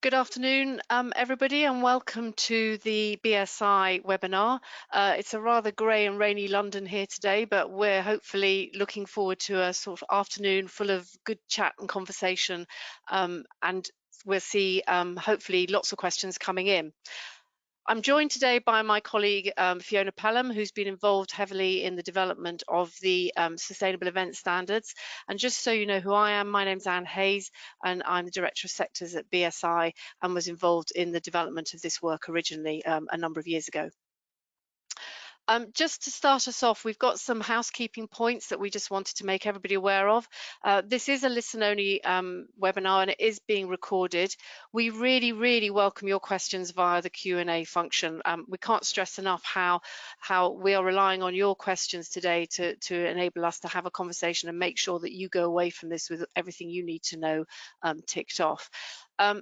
Good afternoon, everybody, and welcome to the BSI webinar. It's a rather grey and rainy London here today, but we're hopefully looking forward to a sort of afternoon full of good chat and conversation, and we'll see hopefully lots of questions coming in. I'm joined today by my colleague Fiona Pelham, who's been involved heavily in the development of the Sustainable Event Standards. And just so you know who I am, my name's Anne Hayes, and I'm the Director of Sectors at BSI and was involved in the development of this work originally a number of years ago. Just to start us off, we've got some housekeeping points that we just wanted to make everybody aware of. This is a listen-only webinar and it is being recorded. We really welcome your questions via the Q&A function. We can't stress enough how we are relying on your questions today to enable us to have a conversation and make sure that you go away from this with everything you need to know ticked off.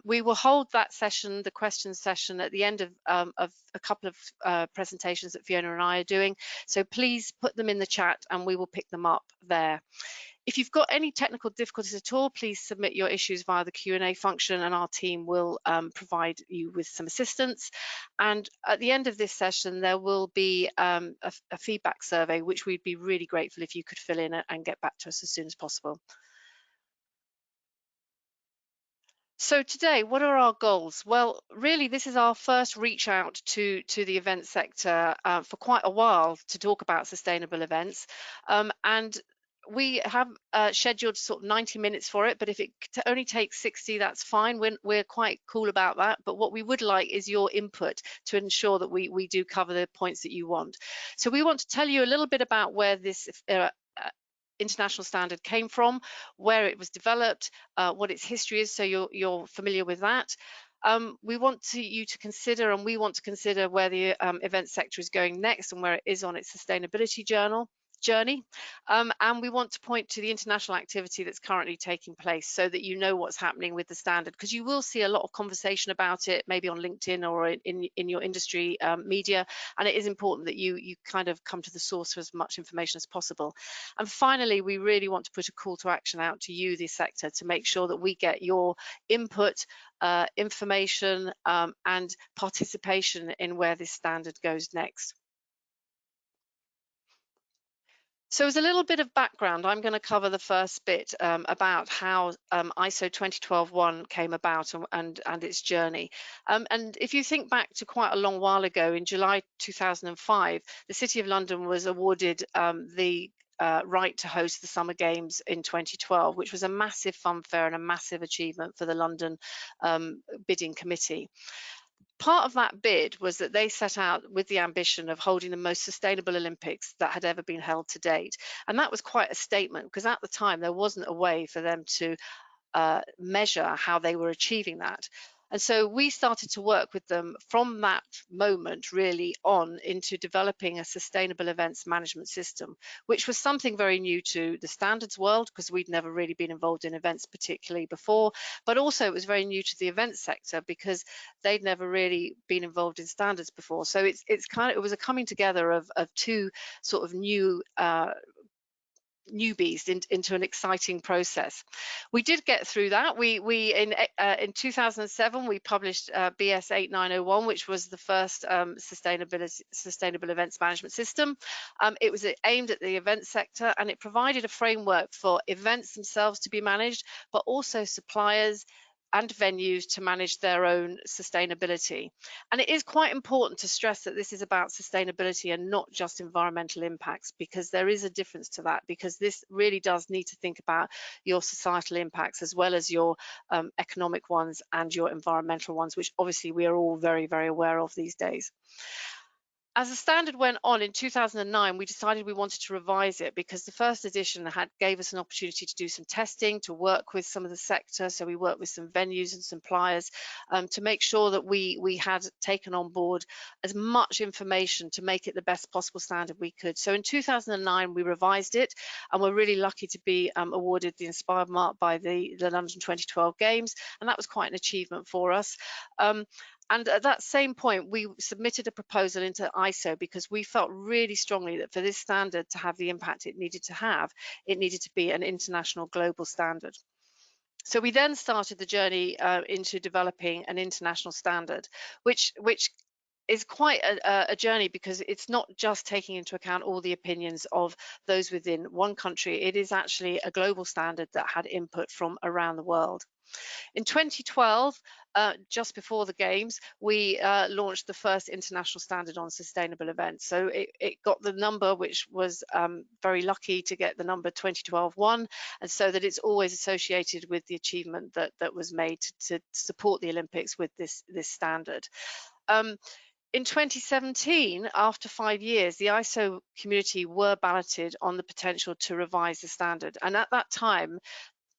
We will hold that session, the questions session, at the end of a couple of presentations that Fiona and I are doing. So please put them in the chat and we will pick them up there. If you've got any technical difficulties at all, please submit your issues via the Q&A function and our team will provide you with some assistance. And at the end of this session, there will be a feedback survey, which we'd be really grateful if you could fill in and get back to us as soon as possible. So today, what are our goals? Well, really, this is our first reach out to the event sector for quite a while to talk about sustainable events. And we have scheduled sort of 90 minutes for it, but if it only takes 60, that's fine. We're quite cool about that. But what we would like is your input to ensure that we do cover the points that you want. So we want to tell you a little bit about where this international standard came from, where it was developed, what its history is, so you're familiar with that. We want you to consider, and we want to consider where the event sector is going next and where it is on its sustainability journey. And we want to point to the international activity that's currently taking place so that you know what's happening with the standard, because you will see a lot of conversation about it, maybe on LinkedIn or in your industry media, and it is important that you kind of come to the source for as much information as possible. And finally, we really want to put a call to action out to you, the sector, to make sure that we get your input, information and participation in where this standard goes next. So as a little bit of background, I'm going to cover the first bit about how ISO 2012-1 came about and its journey. And if you think back to quite a long while ago, in July 2005, the City of London was awarded the right to host the Summer Games in 2012, which was a massive funfair and a massive achievement for the London bidding committee. Part of that bid was that they set out with the ambition of holding the most sustainable Olympics that had ever been held to date. And that was quite a statement, because at the time there wasn't a way for them to measure how they were achieving that. And so we started to work with them from that moment really on into developing a sustainable events management system, which was something very new to the standards world, because we'd never really been involved in events particularly before, but also it was very new to the events sector because they'd never really been involved in standards before. So it was a coming together of two sort of new newbies into an exciting process. We did get through that. In 2007 we published BS 8901, which was the first sustainable events management system. It was aimed at the event sector, and it provided a framework for events themselves to be managed, but also suppliers and venues to manage their own sustainability. And it is quite important to stress that this is about sustainability and not just environmental impacts, because there is a difference to that, because this really does need to think about your societal impacts as well as your economic ones and your environmental ones, which obviously we are all very aware of these days. As the standard went on in 2009, we decided we wanted to revise it, because the first edition gave us an opportunity to do some testing, to work with some of the sector. So we worked with some venues and suppliers to make sure that we had taken on board as much information to make it the best possible standard we could. So in 2009, we revised it, and we're really lucky to be awarded the Inspired Mark by the London 2012 Games, and that was quite an achievement for us. And at that same point, we submitted a proposal into ISO, because we felt really strongly that for this standard to have the impact it needed to have, it needed to be an international global standard. So we then started the journey into developing an international standard, which is quite a journey, because it's not just taking into account all the opinions of those within one country. It is actually a global standard that had input from around the world. In 2012, just before the Games, we launched the first international standard on sustainable events. So it got the number, which was very lucky to get the number 2012-1, and so that it's always associated with the achievement that was made to support the Olympics with this standard. In 2017, after 5 years, the ISO community were balloted on the potential to revise the standard. And at that time,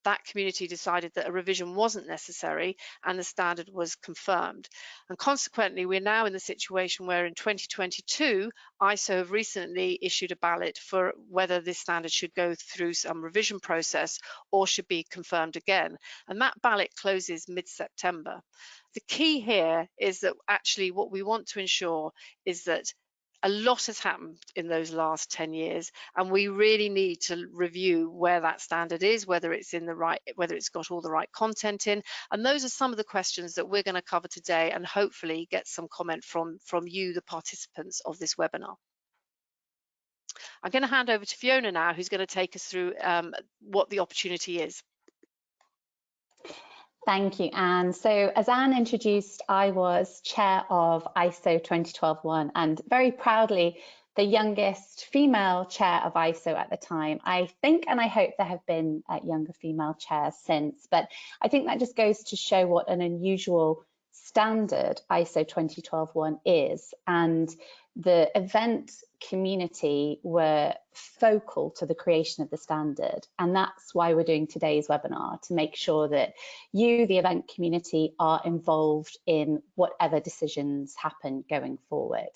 that community decided that a revision wasn't necessary and the standard was confirmed. And consequently, we're now in the situation where in 2022, ISO have recently issued a ballot for whether this standard should go through some revision process or should be confirmed again. And that ballot closes mid-September. The key here is that actually what we want to ensure is that a lot has happened in those last 10 years, and we really need to review where that standard is, whether it's in the right, whether it's got all the right content in. And those are some of the questions that we're going to cover today, and hopefully get some comment from you, the participants of this webinar. I'm going to hand over to Fiona now, who's going to take us through what the opportunity is. Thank you, Anne. So as Anne introduced, I was chair of ISO 2012-1 and very proudly the youngest female chair of ISO at the time. I think, and I hope there have been younger female chairs since, but I think that just goes to show what an unusual standard ISO 2012-1 is, and the event community were focal to the creation of the standard, and that's why we're doing today's webinar, to make sure that you, the event community, are involved in whatever decisions happen going forward.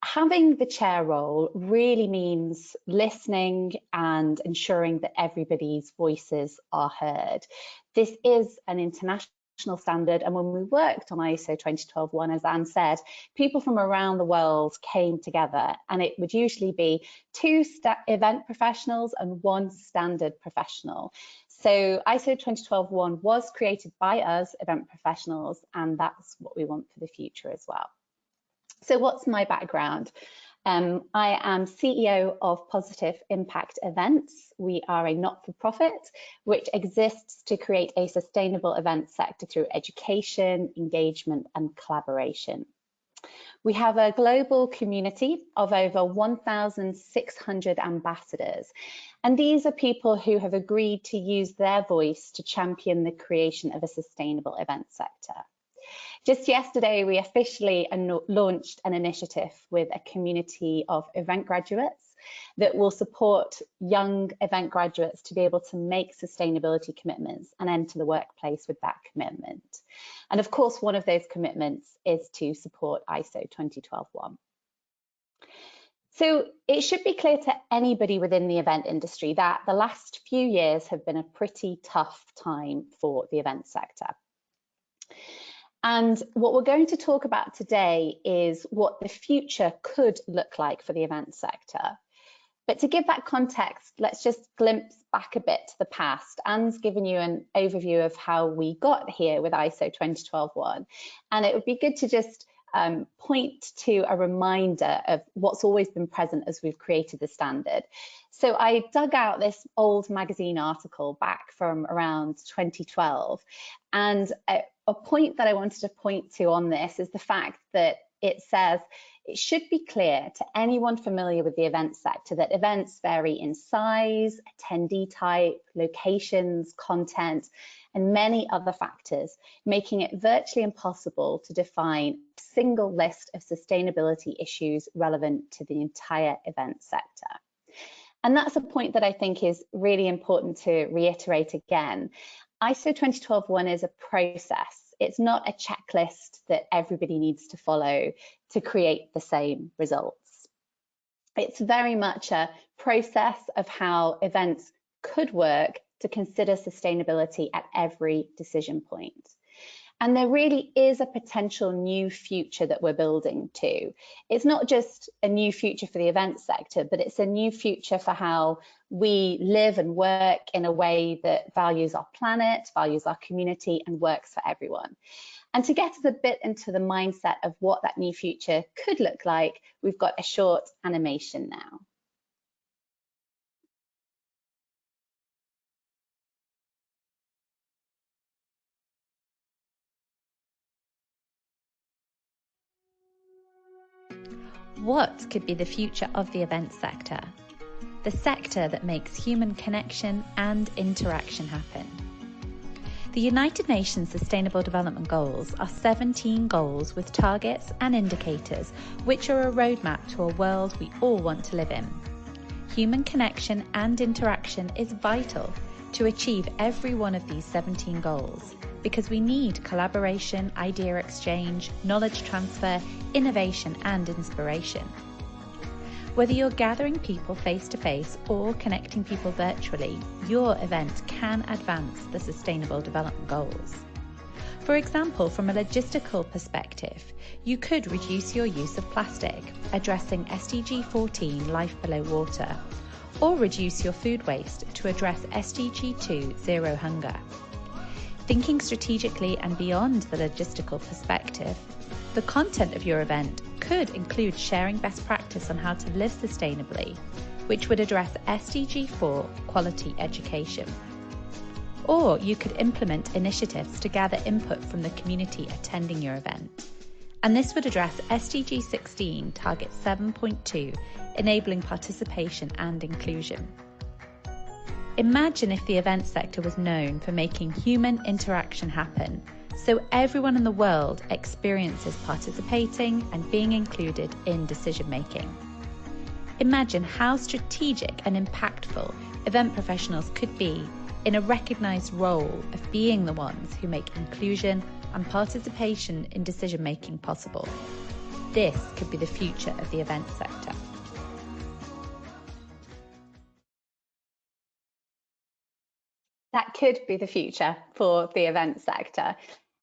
Having the chair role really means listening and ensuring that everybody's voices are heard. This is an international standard, and when we worked on ISO 2012-1, as Anne said, people from around the world came together, and it would usually be 2 event professionals and 1 standard professional. So ISO 2012-1 was created by us, event professionals, and that's what we want for the future as well. So what's my background? I am CEO of Positive Impact Events. We are a not-for-profit which exists to create a sustainable event sector through education, engagement, and collaboration. We have a global community of over 1,600 ambassadors, and these are people who have agreed to use their voice to champion the creation of a sustainable event sector. Just yesterday, we officially launched an initiative with a community of event graduates that will support young event graduates to be able to make sustainability commitments and enter the workplace with that commitment. And of course, one of those commitments is to support ISO 2012-1. So it should be clear to anybody within the event industry that the last few years have been a pretty tough time for the event sector. And what we're going to talk about today is what the future could look like for the event sector. But to give that context, let's just glimpse back a bit to the past. Anne's given you an overview of how we got here with ISO 2012-1, and it would be good to just point to a reminder of what's always been present as we've created the standard. So I dug out this old magazine article back from around 2012, and a point that I wanted to point to on this is the fact that it says it should be clear to anyone familiar with the event sector that events vary in size, attendee type, locations, content, and many other factors, making it virtually impossible to define a single list of sustainability issues relevant to the entire event sector. And that's a point that I think is really important to reiterate again. ISO 2012-1 is a process. It's not a checklist that everybody needs to follow to create the same results. It's very much a process of how events could work to consider sustainability at every decision point. And there really is a potential new future that we're building to. It's not just a new future for the event sector, but it's a new future for how we live and work in a way that values our planet, values our community, and works for everyone. And to get us a bit into the mindset of what that new future could look like, we've got a short animation now. What could be the future of the event sector? The sector that makes human connection and interaction happen. The United Nations Sustainable Development Goals are 17 goals with targets and indicators which are a roadmap to a world we all want to live in. Human connection and interaction is vital to achieve every one of these 17 goals, because we need collaboration, idea exchange, knowledge transfer, innovation and inspiration. Whether you're gathering people face-to-face or connecting people virtually, your event can advance the Sustainable Development Goals. For example, from a logistical perspective, you could reduce your use of plastic, addressing SDG 14, Life Below Water, or reduce your food waste to address SDG 2, Zero Hunger. Thinking strategically and beyond the logistical perspective, the content of your event could include sharing best practice on how to live sustainably, which would address SDG 4, quality education. Or you could implement initiatives to gather input from the community attending your event. And this would address SDG 16, target 7.2, enabling participation and inclusion. Imagine if the event sector was known for making human interaction happen, so everyone in the world experiences participating and being included in decision making. Imagine how strategic and impactful event professionals could be in a recognised role of being the ones who make inclusion and participation in decision making possible. This could be the future of the event sector. That could be the future for the event sector.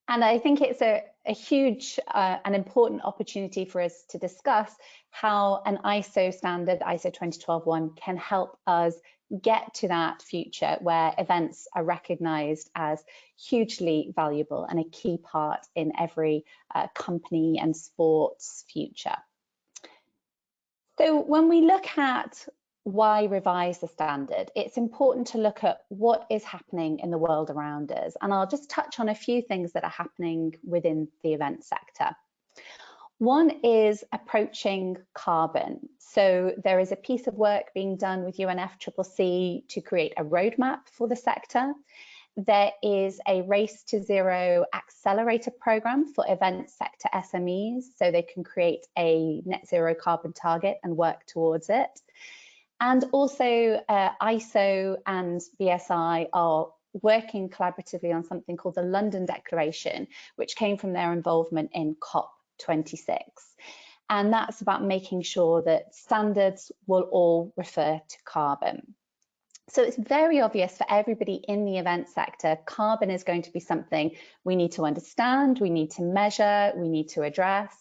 And I think it's a huge and important opportunity for us to discuss how an ISO standard, ISO 2012-1, can help us get to that future where events are recognised as hugely valuable and a key part in every company and sports future. So when we look at why revise the standard, it's important to look at what is happening in the world around us. And I'll just touch on a few things that are happening within the event sector. One is approaching carbon. So there is a piece of work being done with UNFCCC to create a roadmap for the sector. There is a Race to Zero accelerator program for event sector SMEs, so they can create a net zero carbon target and work towards it. And also ISO and BSI are working collaboratively on something called the London Declaration, which came from their involvement in COP26. And that's about making sure that standards will all refer to carbon. So it's very obvious for everybody in the event sector, carbon is going to be something we need to understand, we need to measure, we need to address.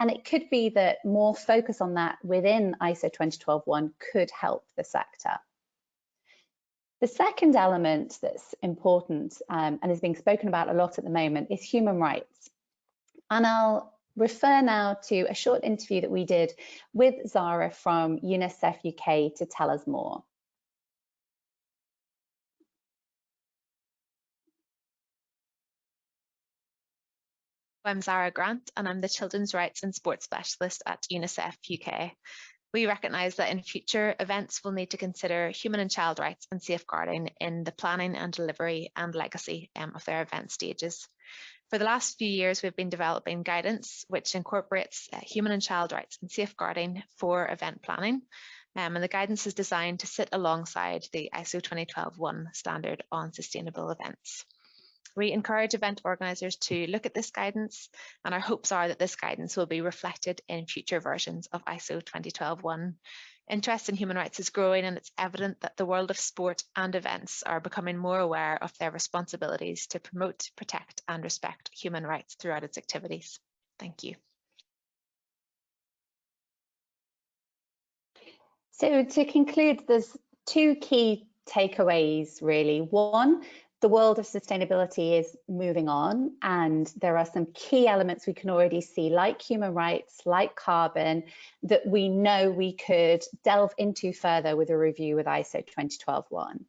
And it could be that more focus on that within ISO 2012-1 could help the sector. The second element that's important and is being spoken about a lot at the moment is human rights. And I'll refer now to a short interview that we did with Zara from UNICEF UK to tell us more. I'm Zara Grant and I'm the Children's Rights and Sports Specialist at UNICEF UK. We recognise that in future events will need to consider human and child rights and safeguarding in the planning and delivery and legacy of their event stages. For the last few years, we've been developing guidance which incorporates human and child rights and safeguarding for event planning. And the guidance is designed to sit alongside the ISO 2012-1 standard on sustainable events. We encourage event organisers to look at this guidance, and our hopes are that this guidance will be reflected in future versions of ISO 2012-1. Interest in human rights is growing, and it's evident that the world of sport and events are becoming more aware of their responsibilities to promote, protect, and respect human rights throughout its activities. Thank you. So to conclude, there's two key takeaways really. One, the world of sustainability is moving on, and there are some key elements we can already see, like human rights, like carbon, that we know we could delve into further with a review with ISO 2012-1.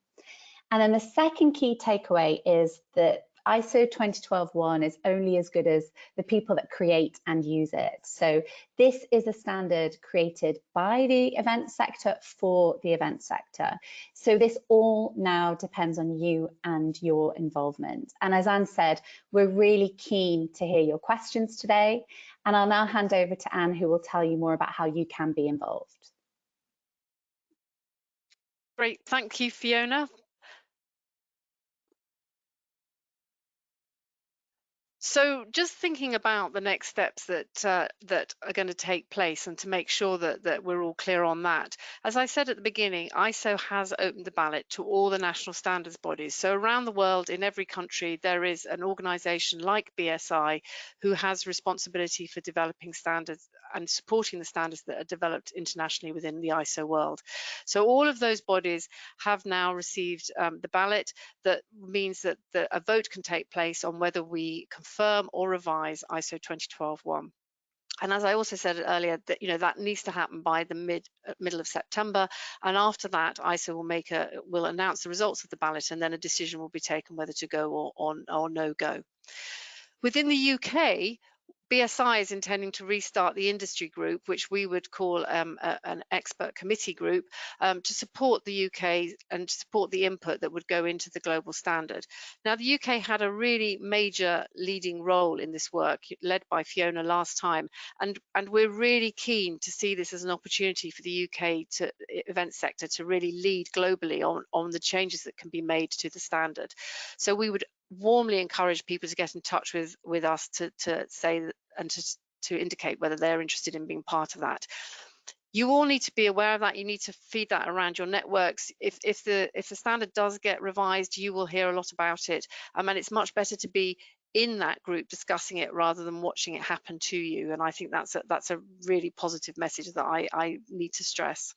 And then the second key takeaway is that ISO 2012-1 is only as good as the people that create and use it. So this is a standard created by the event sector for the event sector. So this all now depends on you and your involvement. And as Anne said, we're really keen to hear your questions today. And I'll now hand over to Anne, who will tell you more about how you can be involved. Great, thank you, Fiona. So just thinking about the next steps that that are going to take place, and to make sure that we're all clear on that. As I said at the beginning, ISO has opened the ballot to all the national standards bodies. So around the world, in every country, there is an organisation like BSI who has responsibility for developing standards and supporting the standards that are developed internationally within the ISO world. So all of those bodies have now received the ballot. That means that a vote can take place on whether we confirm or revise ISO 2012-1. And as I also said earlier, that that needs to happen by the middle of September, and after that, ISO will announce the results of the ballot, and then a decision will be taken whether to go or no go. Within the UK, BSI is intending to restart the industry group, which we would call an expert committee group, to support the UK and to support the input that would go into the global standard. Now, the UK had a really major leading role in this work, led by Fiona last time, and we're really keen to see this as an opportunity for the UK event sector to really lead globally on the changes that can be made to the standard. So we would warmly encourage people to get in touch with us to say and to indicate whether they're interested in being part of that. You all need to be aware of that. You need to feed that around your networks. If the standard does get revised, you will hear a lot about it, and it's much better to be in that group discussing it rather than watching it happen to you. And I think that's a really positive message that I need to stress.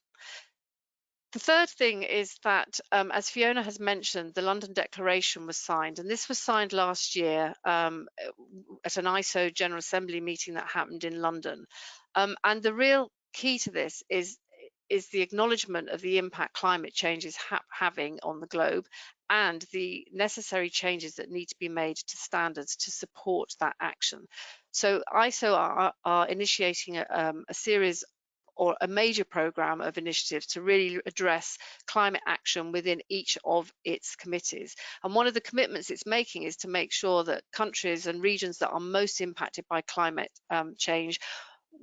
The third thing is that, as Fiona has mentioned, the London Declaration was signed, and this was signed last year at an ISO General Assembly meeting that happened in London. And the real key to this is the acknowledgement of the impact climate change is having on the globe, and the necessary changes that need to be made to standards to support that action. So ISO are initiating a series or a major program of initiatives to really address climate action within each of its committees. And one of the commitments it's making is to make sure that countries and regions that are most impacted by climate change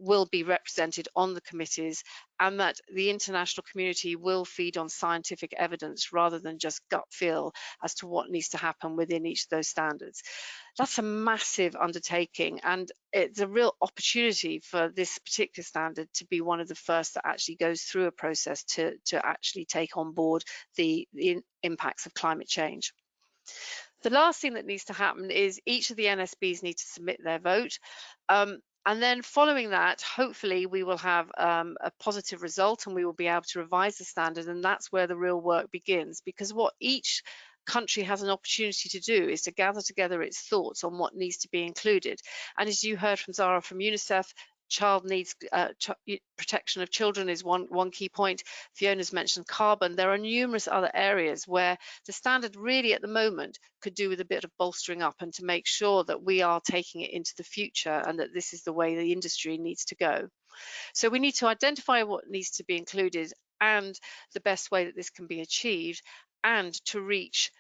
will be represented on the committees, and that the international community will feed on scientific evidence rather than just gut feel as to what needs to happen within each of those standards. That's a massive undertaking, and it's a real opportunity for this particular standard to be one of the first that actually goes through a process to actually take on board the impacts of climate change. The last thing that needs to happen is each of the NSBs need to submit their vote. And then following that, hopefully we will have a positive result and we will be able to revise the standard, and that's where the real work begins, because what each country has an opportunity to do is to gather together its thoughts on what needs to be included. And as you heard from Zara from UNICEF, child needs protection of children is one key point. Fiona's mentioned carbon. There are numerous other areas where the standard really at the moment could do with a bit of bolstering up, and to make sure that we are taking it into the future and that this is the way the industry needs to go. So we need to identify what needs to be included and the best way that this can be achieved, and to reach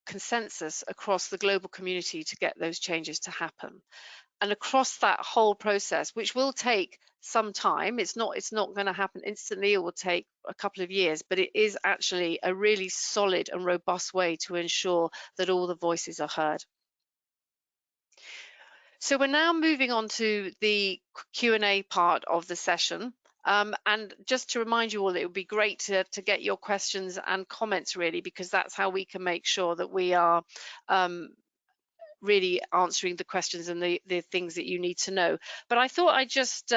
consensus across the global community to get those changes to happen. And across that whole process, which will take some time, it's not going to happen instantly, it will take a couple of years, but it is actually a really solid and robust way to ensure that all the voices are heard. So we're now moving on to the Q&A part of the session. And just to remind you all, it would be great to get your questions and comments, really, because that's how we can make sure that we are really answering the questions and the things that you need to know. But I thought I'd just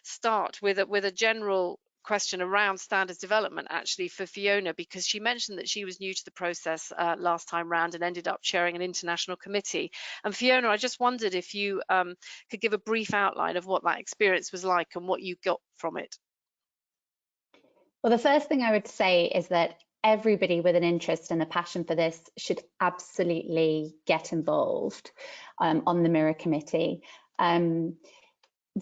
start with a general question around standards development, actually, for Fiona, because she mentioned that she was new to the process last time round and ended up chairing an international committee. And Fiona, I just wondered if you could give a brief outline of what that experience was like and what you got from it. Well, the first thing I would say is that everybody with an interest and a passion for this should absolutely get involved on the Mirror Committee.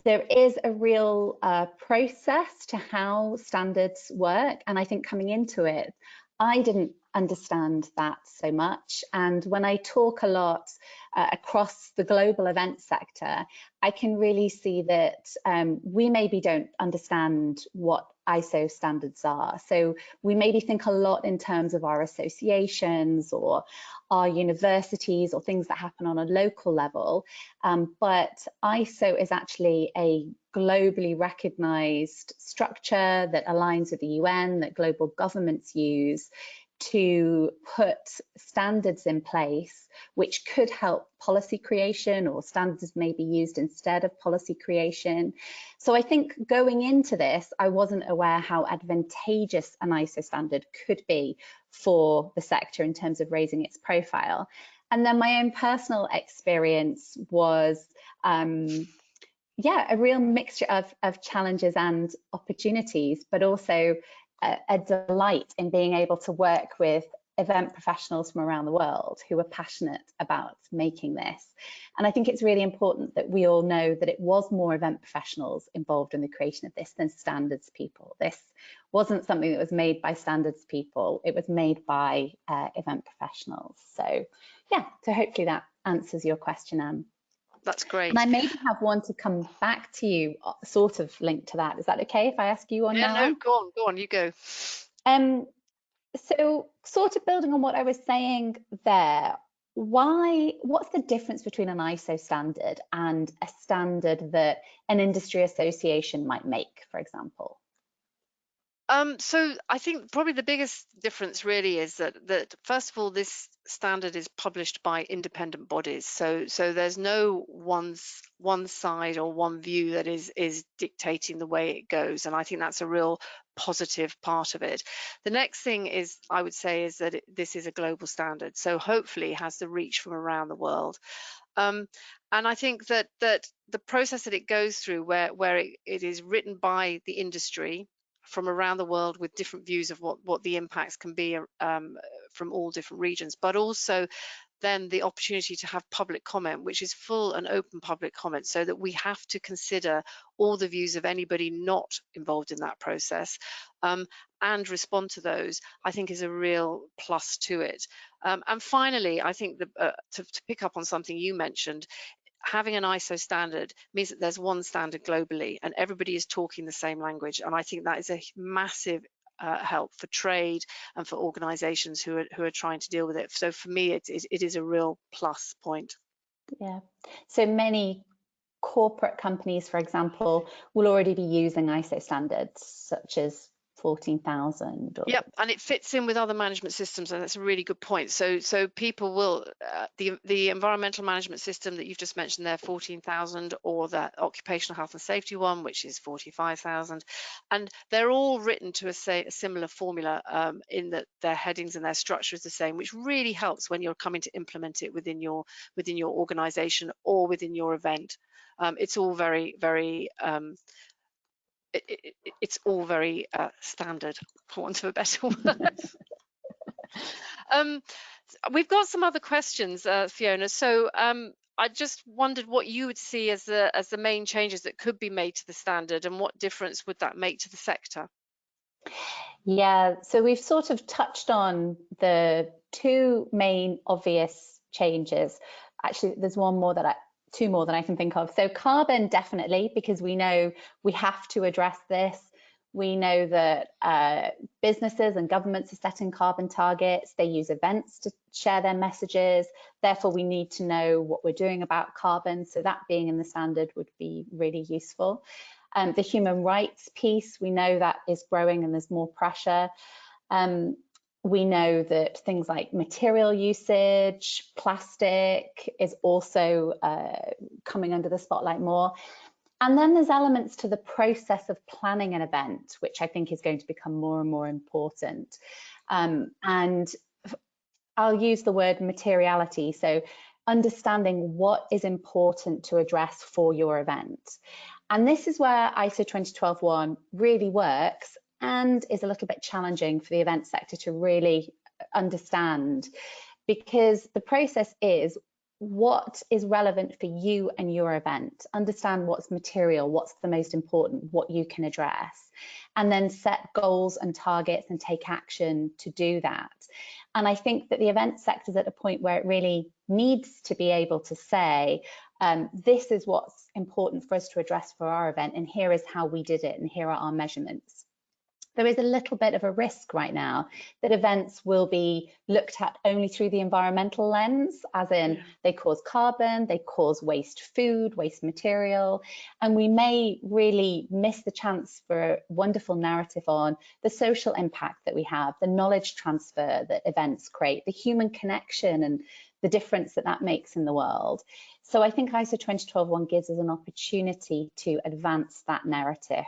There is a real process to how standards work, and I think coming into it, I didn't understand that so much. And when I talk a lot across the global event sector, I can really see that we maybe don't understand what ISO standards are. So we maybe think a lot in terms of our associations or our universities or things that happen on a local level. But ISO is actually a globally recognized structure that aligns with the UN, that global governments use to put standards in place which could help policy creation, or standards may be used instead of policy creation. So I think going into this, I wasn't aware how advantageous an ISO standard could be for the sector in terms of raising its profile. And then my own personal experience was a real mixture of challenges and opportunities, but also a delight in being able to work with event professionals from around the world who are passionate about making this. And I think it's really important that we all know that it was more event professionals involved in the creation of this than standards people. This wasn't something that was made by standards people, it was made by event professionals. So yeah, so hopefully that answers your question, Anne. That's great. And I maybe have one to come back to you, sort of linked to that. Is that okay if I ask you one now? Yeah, no, go on, you go. So sort of building on what I was saying there, what's the difference between an ISO standard and a standard that an industry association might make, for example? So I think probably the biggest difference really is that first of all, this standard is published by independent bodies. So there's no one side or one view that is dictating the way it goes, and I think that's a real positive part of it. The next thing is, I would say, is that this is a global standard, so hopefully it has the reach from around the world. And I think that the process that it goes through, where it is written by the industry from around the world with different views of what the impacts can be from all different regions, but also then the opportunity to have public comment, which is full and open public comment, so that we have to consider all the views of anybody not involved in that process and respond to those, I think is a real plus to it. And finally, I think to pick up on something you mentioned, having an ISO standard means that there's one standard globally and everybody is talking the same language. And I think that is a massive help for trade and for organizations who are trying to deal with it. So for me, it is a real plus point. Yeah. So many corporate companies, for example, will already be using ISO standards such as 14,000. Yep, and it fits in with other management systems, and that's a really good point. So people will the environmental management system that you've just mentioned there, 14,000, or the occupational health and safety one, which is 45,000, and they're all written to a similar formula in that their headings and their structure is the same, which really helps when you're coming to implement it within your organization or within your event. It's all very it's all very standard, for want of a better word. We've got some other questions, Fiona. So I just wondered what you would see as the main changes that could be made to the standard, and what difference would that make to the sector? Yeah, so we've sort of touched on the two main obvious changes. Actually, there's two more that I can think of. So carbon, definitely, because we know we have to address this. We know that businesses and governments are setting carbon targets. They use events to share their messages. Therefore, we need to know what we're doing about carbon. So that being in the standard would be really useful. The human rights piece, we know that is growing and there's more pressure. We know that things like material usage, plastic is also coming under the spotlight more. And then there's elements to the process of planning an event, which I think is going to become more and more important. And I'll use the word materiality. So understanding what is important to address for your event. And this is where ISO 2012-1 really works and is a little bit challenging for the event sector to really understand, because the process is what is relevant for you and your event. Understand what's material, what's the most important, what you can address, and then set goals and targets and take action to do that. And I think that the event sector is at a point where it really needs to be able to say, this is what's important for us to address for our event, and here is how we did it, and here are our measurements. There is a little bit of a risk right now that events will be looked at only through the environmental lens, as in they cause carbon, they cause waste food, waste material, and we may really miss the chance for a wonderful narrative on the social impact that we have, the knowledge transfer that events create, the human connection and the difference that that makes in the world. So I think ISO 2012-1 gives us an opportunity to advance that narrative.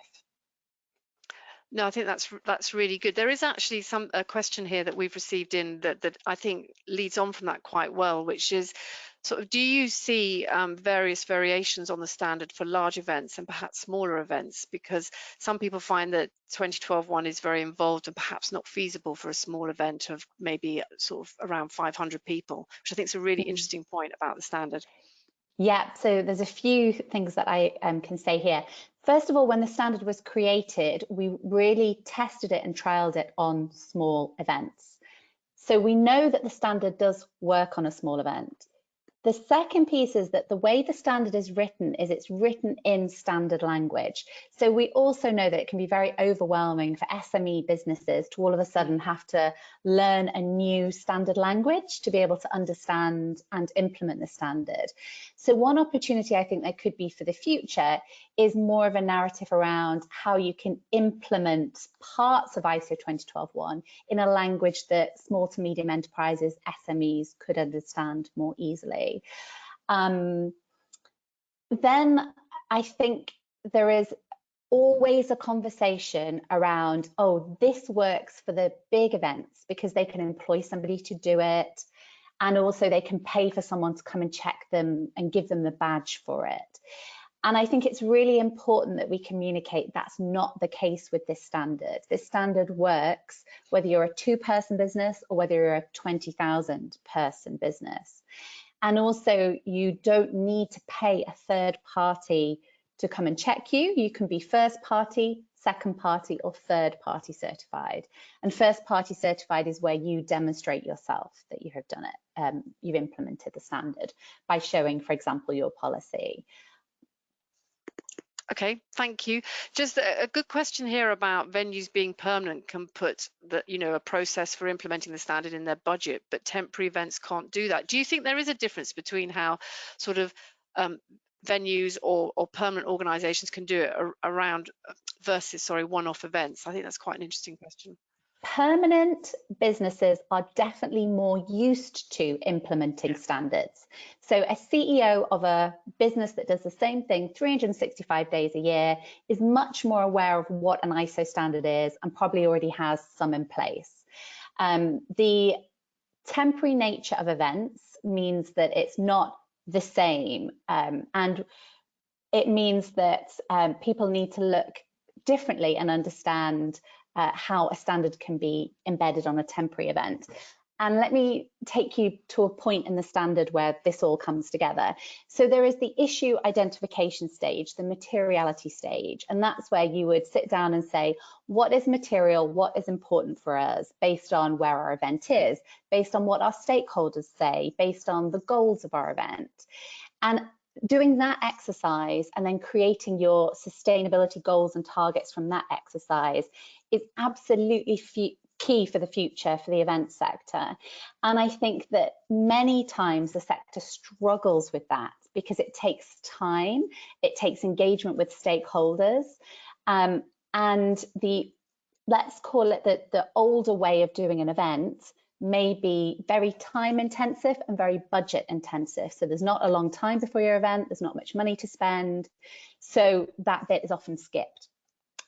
No, I think that's really good. There is actually a question here that we've received in that I think leads on from that quite well, which is sort of, do you see various variations on the standard for large events and perhaps smaller events? Because some people find that 2012-1 is very involved and perhaps not feasible for a small event of maybe sort of around 500 people, which I think is a really interesting point about the standard. Yeah, so there's a few things that I can say here. First of all, when the standard was created, we really tested it and trialed it on small events. So we know that the standard does work on a small event. The second piece is that the way the standard is written is it's written in standard language. So we also know that it can be very overwhelming for SME businesses to all of a sudden have to learn a new standard language to be able to understand and implement the standard. So one opportunity I think there could be for the future is more of a narrative around how you can implement parts of ISO 2012-1 in a language that small to medium enterprises, SMEs, could understand more easily. Then I think there is always a conversation around, oh, this works for the big events because they can employ somebody to do it, and also they can pay for someone to come and check them and give them the badge for it. And I think it's really important that we communicate that's not the case with this standard. This standard works whether you're a 2-person business or whether you're a 20,000 person business. And also, you don't need to pay a third party to come and check you. You can be first party, second party, or third party certified. And first party certified is where you demonstrate yourself that you have done it. You've implemented the standard by showing, for example, your policy. Okay, thank you. Just a good question here about venues being permanent can put a process for implementing the standard in their budget, but temporary events can't do that. Do you think there is a difference between how sort of venues or permanent organizations can do it around versus, one-off events? I think that's quite an interesting question. Permanent businesses are definitely more used to implementing standards. So a CEO of a business that does the same thing 365 days a year is much more aware of what an ISO standard is and probably already has some in place. The temporary nature of events means that it's not the same, and it means that people need to look differently and understand how a standard can be embedded on a temporary event. And let me take you to a point in the standard where this all comes together. So there is the issue identification stage, the materiality stage, and that's where you would sit down and say, what is material, what is important for us based on where our event is, based on what our stakeholders say, based on the goals of our event. And doing that exercise and then creating your sustainability goals and targets from that exercise is absolutely key for the future for the event sector. And I think that many times the sector struggles with that because it takes time, it takes engagement with stakeholders, and let's call it the older way of doing an event may be very time intensive and very budget intensive. So there's not a long time before your event, there's not much money to spend, so that bit is often skipped.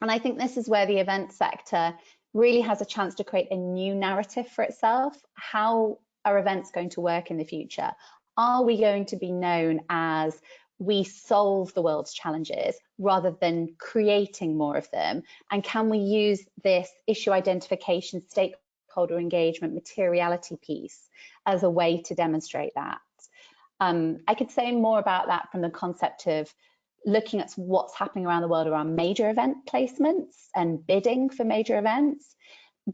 And I think this is where the event sector really has a chance to create a new narrative for itself. How are events going to work in the future? Are we going to be known as we solve the world's challenges rather than creating more of them? And can we use this issue identification, stakeholder engagement, materiality piece as a way to demonstrate that? I could say more about that from the concept of looking at what's happening around the world around major event placements and bidding for major events,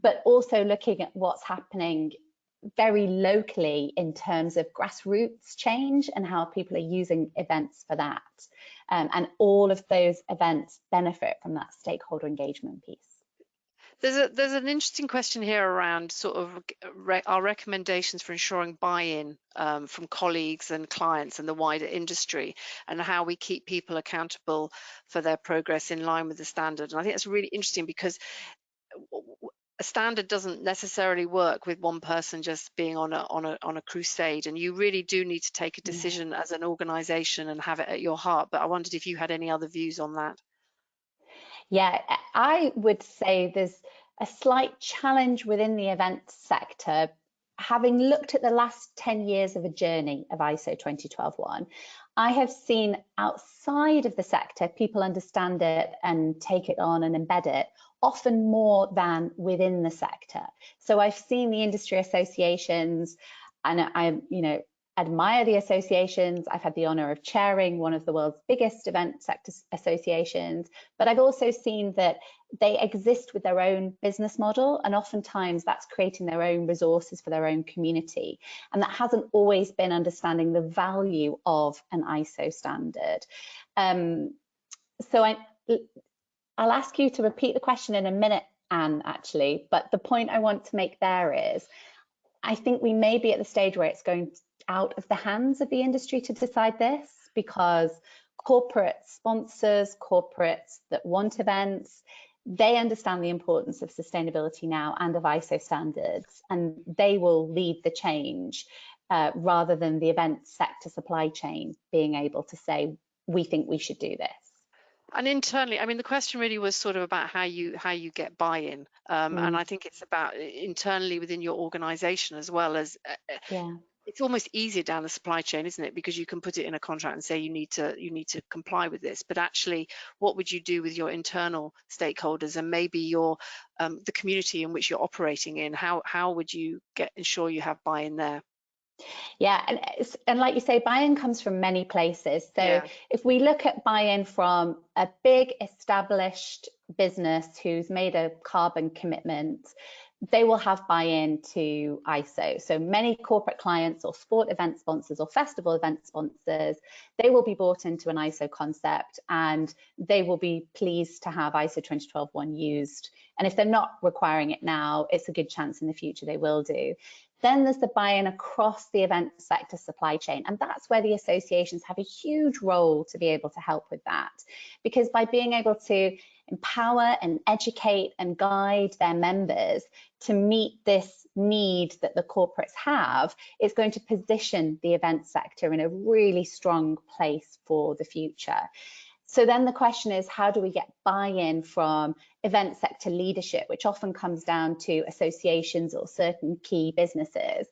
but also looking at what's happening very locally in terms of grassroots change and how people are using events for that. And all of those events benefit from that stakeholder engagement piece. There's an interesting question here around sort of our recommendations for ensuring buy-in from colleagues and clients and the wider industry, and how we keep people accountable for their progress in line with the standard. And I think that's really interesting, because a standard doesn't necessarily work with one person just being on a crusade, and you really do need to take a decision as an organization and have it at your heart. But I wondered if you had any other views on that. Yeah, I would say there's a slight challenge within the event sector. Having looked at the last 10 years of a journey of ISO 20121, I have seen outside of the sector people understand it and take it on and embed it often more than within the sector. So I've seen the industry associations, and I admire the associations. I've had the honor of chairing one of the world's biggest event sector associations, but I've also seen that they exist with their own business model, and oftentimes that's creating their own resources for their own community. And that hasn't always been understanding the value of an ISO standard. So I'll ask you to repeat the question in a minute, Anne, actually, but the point I want to make there is, I think we may be at the stage where it's going out of the hands of the industry to decide this, because corporate sponsors, corporates that want events, they understand the importance of sustainability now and of ISO standards, and they will lead the change rather than the event sector supply chain being able to say, we think we should do this. And internally, I mean, the question really was sort of about how you get buy-in, and I think it's about internally within your organization as well as it's almost easier down the supply chain, isn't it? Because you can put it in a contract and say you need to comply with this. But actually, what would you do with your internal stakeholders and maybe your the community in which you're operating in? How would you ensure you have buy-in there? Yeah, and like you say, buy-in comes from many places. So if we look at buy-in from a big established business who's made a carbon commitment, they will have buy-in to ISO. So many corporate clients or sport event sponsors or festival event sponsors, they will be bought into an ISO concept and they will be pleased to have ISO 20121 used. And if they're not requiring it now, it's a good chance in the future they will do. Then there's the buy-in across the event sector supply chain. And that's where the associations have a huge role to be able to help with that. Because by being able to empower and educate and guide their members to meet this need that the corporates have, it's going to position the event sector in a really strong place for the future. So then the question is, how do we get buy-in from event sector leadership, which often comes down to associations or certain key businesses?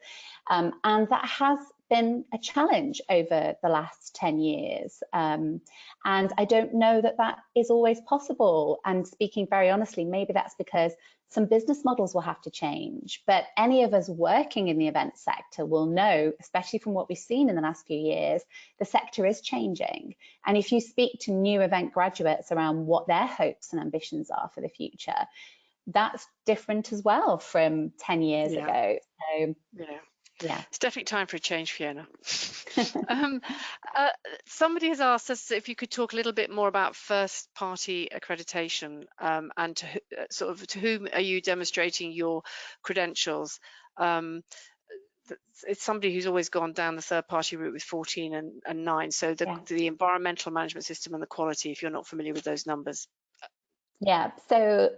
And that has been a challenge over the last 10 years. And I don't know that that is always possible. And speaking very honestly, maybe that's because some business models will have to change. But any of us working in the event sector will know, especially from what we've seen in the last few years, the sector is changing. And if you speak to new event graduates around what their hopes and ambitions are for the future, that's different as well from 10 years ago. So, yeah, it's definitely time for a change, Fiona. Somebody has asked us if you could talk a little bit more about first-party accreditation and to whom are you demonstrating your credentials? it's somebody who's always gone down the third party route with 14 and 9. So the environmental management system and the quality, if you're not familiar with those numbers. Yeah, so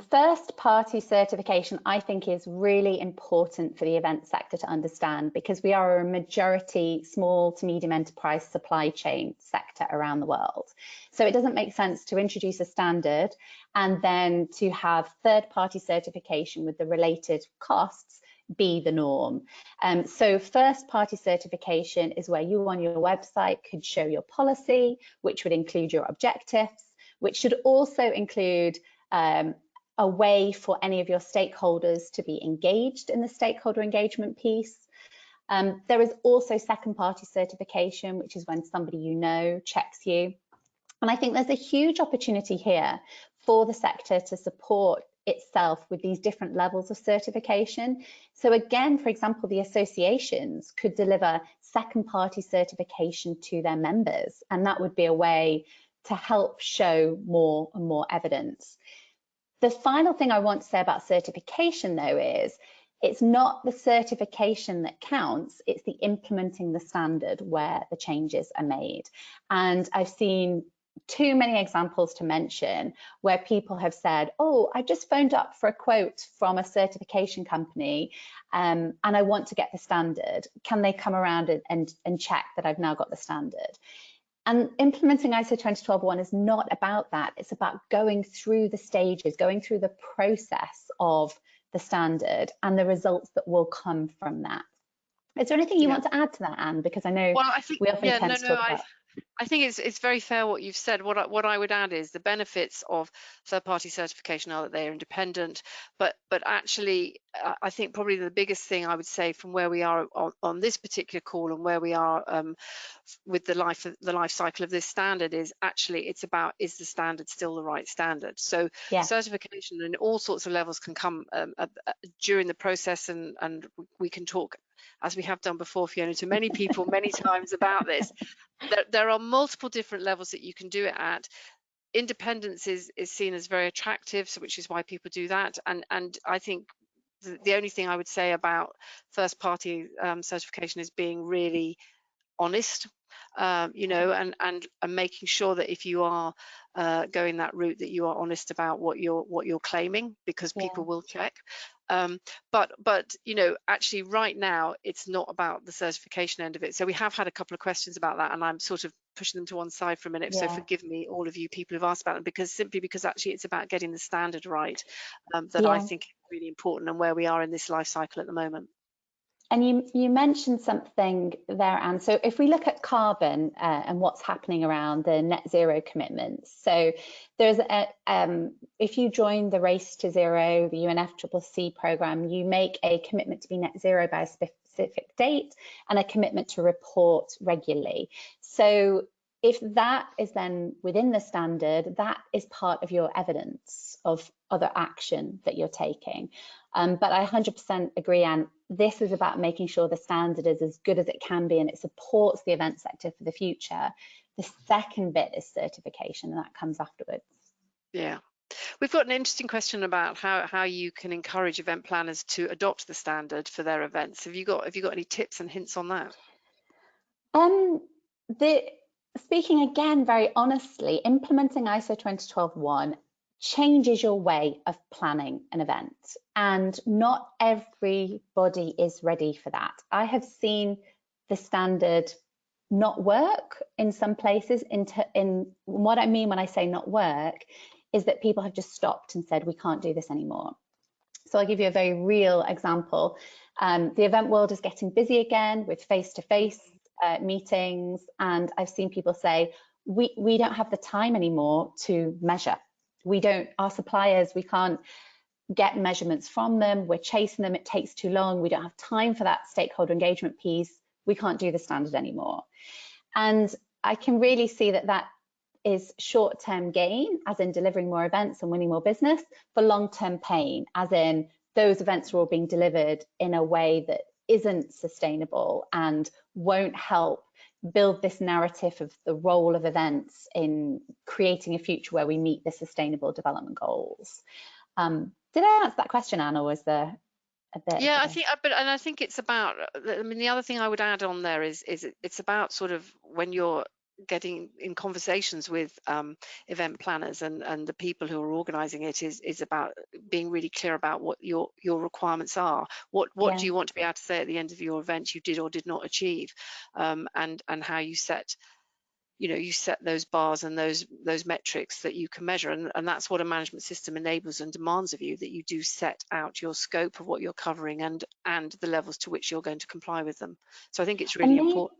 first party certification, I think, is really important for the event sector to understand, because we are a majority small to medium enterprise supply chain sector around the world. So it doesn't make sense to introduce a standard and then to have third party certification with the related costs be the norm. So first party certification is where you on your website could show your policy, which would include your objectives, which should also include a way for any of your stakeholders to be engaged in the stakeholder engagement piece. There is also second party certification, which is when somebody you know checks you. And I think there's a huge opportunity here for the sector to support itself with these different levels of certification. So again, for example, the associations could deliver second party certification to their members, and that would be a way to help show more and more evidence. The final thing I want to say about certification, though, is it's not the certification that counts, it's the implementing the standard where the changes are made. And I've seen too many examples to mention where people have said, oh, I just phoned up for a quote from a certification company and I want to get the standard. Can they come around and check that I've now got the standard? And implementing ISO 20121 is not about that. It's about going through the stages, going through the process of the standard and the results that will come from that. Is there anything you want to add to that, Anne? Because I know we often tend to talk about. I think it's very fair what you've said. What I would add is the benefits of third-party certification are that they are independent, but actually I think probably the biggest thing I would say from where we are on this particular call and where we are with the life cycle of this standard is actually it's about, is the standard still the right standard? So certification in all sorts of levels can come during the process, and we can talk, as we have done before, Fiona, to many people many times about this. There are multiple different levels that you can do it at. Independence is seen as very attractive, so which is why people do that. And I think the only thing I would say about first party certification is being really honest, you know, and making sure that if you are going that route, that you are honest about what you're claiming, because people will check. But you know, actually right now it's not about the certification end of it. So we have had a couple of questions about that, and I'm sort of pushing them to one side for a minute. So forgive me, all of you people who've asked about them, because actually it's about getting the standard right, that I think is really important, and where we are in this life cycle at the moment. And you mentioned something there, Anne. So if we look at carbon and what's happening around the net zero commitments, so there's if you join the Race to Zero, the UNFCCC program, you make a commitment to be net zero by a specific date and a commitment to report regularly. So if that is then within the standard, that is part of your evidence of other action that you're taking. But I 100% agree, Anne, this is about making sure the standard is as good as it can be and it supports the event sector for the future. The second bit is certification, and that comes afterwards. Yeah. We've got an interesting question about how you can encourage event planners to adopt the standard for their events. Have you got any tips and hints on that? Speaking again very honestly, implementing ISO 20121 changes your way of planning an event, and not everybody is ready for that. I have seen the standard not work in some places. In what I mean when I say not work is that people have just stopped and said, we can't do this anymore. So I'll give you a very real example. The event world is getting busy again with face-to-face meetings, and I've seen people say, we don't have the time anymore to measure. Our suppliers, we can't get measurements from them, we're chasing them, it takes too long, we don't have time for that stakeholder engagement piece, we can't do the standard anymore. And I can really see that is short-term gain, as in delivering more events and winning more business, for long-term pain, as in those events are all being delivered in a way that isn't sustainable and won't help build this narrative of the role of events in creating a future where we meet the Sustainable Development Goals. Did I answer that question, Anne, or was there a bit. Yeah, I think, but and I think it's about. I mean, the other thing I would add on there is it's about sort of when you're getting in conversations with event planners and the people who are organising it is about being really clear about what your requirements are. What do you want to be able to say at the end of your event you did or did not achieve, and how you set. You set those bars and those metrics that you can measure, and that's what a management system enables and demands of you, that you do set out your scope of what you're covering and the levels to which you're going to comply with them. So I think it's really important.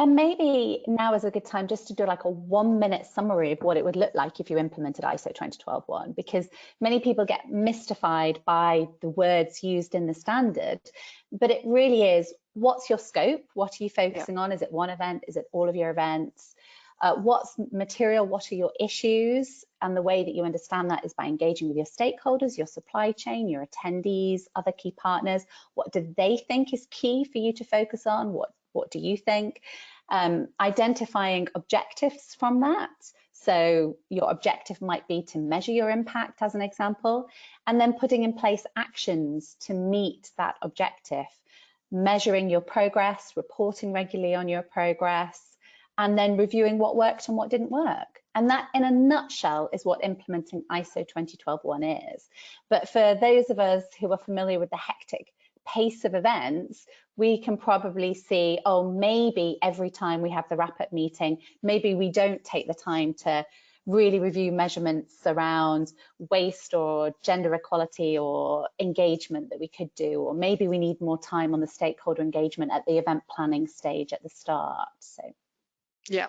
And maybe now is a good time just to do like a 1-minute summary of what it would look like if you implemented ISO 2012-1, because many people get mystified by the words used in the standard, but it really is, what's your scope? What are you focusing on? Is it one event? Is it all of your events? What's material? What are your issues? And the way that you understand that is by engaging with your stakeholders, your supply chain, your attendees, other key partners. What do they think is key for you to focus on? What do you think? Identifying objectives from that. So your objective might be to measure your impact, as an example, and then putting in place actions to meet that objective, measuring your progress, reporting regularly on your progress, and then reviewing what worked and what didn't work. And that, in a nutshell, is what implementing ISO 2012-1 is. But for those of us who are familiar with the hectic pace of events, we can probably see, oh, maybe every time we have the wrap-up meeting, maybe we don't take the time to really review measurements around waste or gender equality or engagement that we could do, or maybe we need more time on the stakeholder engagement at the event planning stage at the start. So yeah.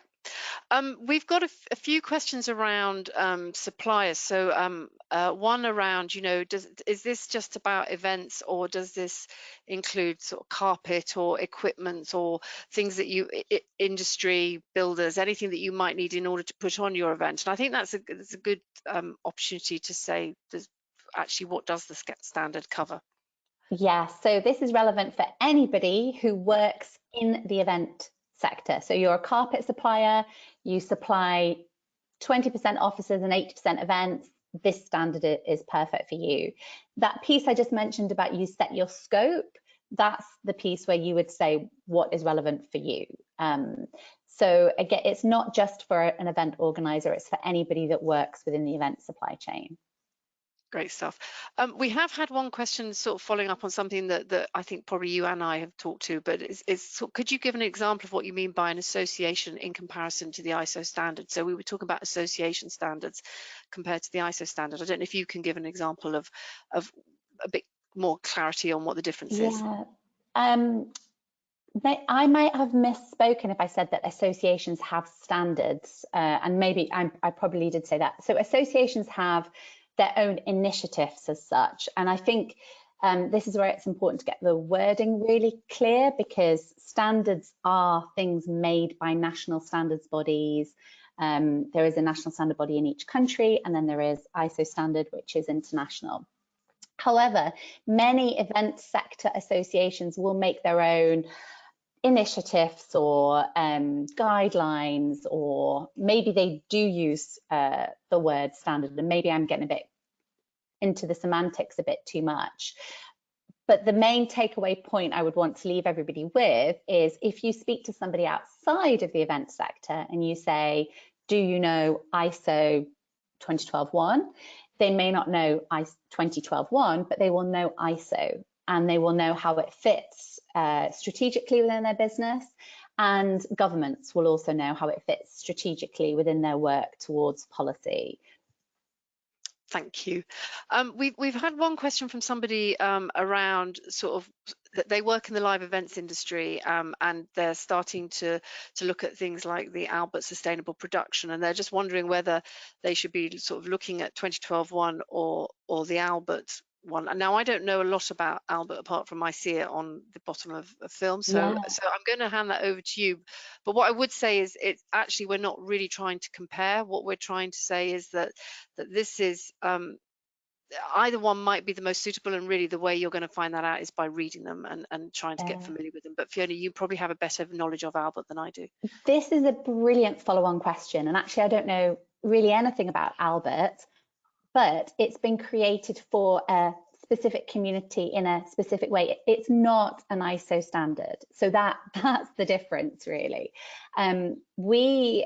We've got a few questions around suppliers. So one around, is this just about events, or does this include sort of carpet or equipment or things that industry builders, anything that you might need in order to put on your event? And I think that's a good opportunity to say, actually, what does the standard cover? Yeah, so this is relevant for anybody who works in the event sector. So you're a carpet supplier, you supply 20% offices and 80% events, this standard is perfect for you. That piece I just mentioned about you set your scope, that's the piece where you would say what is relevant for you. So again, it's not just for an event organizer, it's for anybody that works within the event supply chain. Great stuff. We have had one question sort of following up on something that I think probably you and I have talked to, but could you give an example of what you mean by an association in comparison to the ISO standard? So we were talking about association standards compared to the ISO standard. I don't know if you can give an example of a bit more clarity on what the difference is. I might have misspoken if I said that associations have standards, and maybe I probably did say that. So associations have their own initiatives as such, and I think this is where it's important to get the wording really clear, because standards are things made by national standards bodies. There is a national standard body in each country, and then there is ISO standard, which is international. However, many event sector associations will make their own initiatives or guidelines, or maybe they do use the word standard, and maybe I'm getting a bit into the semantics a bit too much. But the main takeaway point I would want to leave everybody with is, if you speak to somebody outside of the event sector and you say, do you know ISO 2012-1? They may not know ISO 2012-1, but they will know ISO, and they will know how it fits strategically within their business, and governments will also know how it fits strategically within their work towards policy. Thank you. We've had one question from somebody around sort of that they work in the live events industry, and they're starting to look at things like the Albert Sustainable Production, and they're just wondering whether they should be sort of looking at 2012-1 or the Albert one. And now I don't know a lot about Albert apart from I see it on the bottom of a film, so I'm going to hand that over to you. But what I would say is, it's actually, we're not really trying to compare. What we're trying to say is that this is either one might be the most suitable, and really the way you're going to find that out is by reading them and trying to get familiar with them. But Fiona, you probably have a better knowledge of Albert than I do. This is a brilliant follow-on question, and actually I don't know really anything about Albert, but it's been created for a specific community in a specific way. It's not an ISO standard. So that's the difference, really. With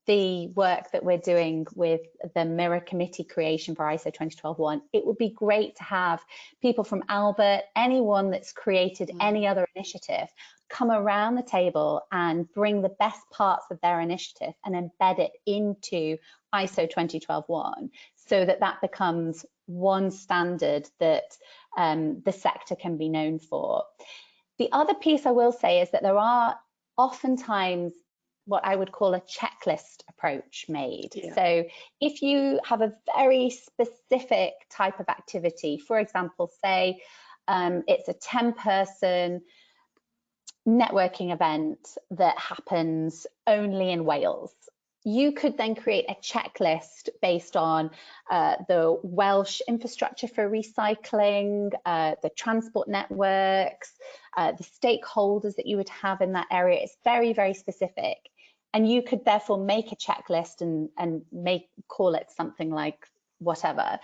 the work that we're doing with the Mirror Committee creation for ISO 2012-1, it would be great to have people from Albert, anyone that's created any other initiative, come around the table and bring the best parts of their initiative and embed it into ISO 2012-1, so that becomes one standard that the sector can be known for. The other piece I will say is that there are oftentimes what I would call a checklist approach made. Yeah. So if you have a very specific type of activity, for example, say it's a 10-person networking event that happens only in Wales, you could then create a checklist based on the Welsh infrastructure for recycling, the transport networks, the stakeholders that you would have in that area. It's very, very specific. And you could therefore make a checklist and call it something like whatever.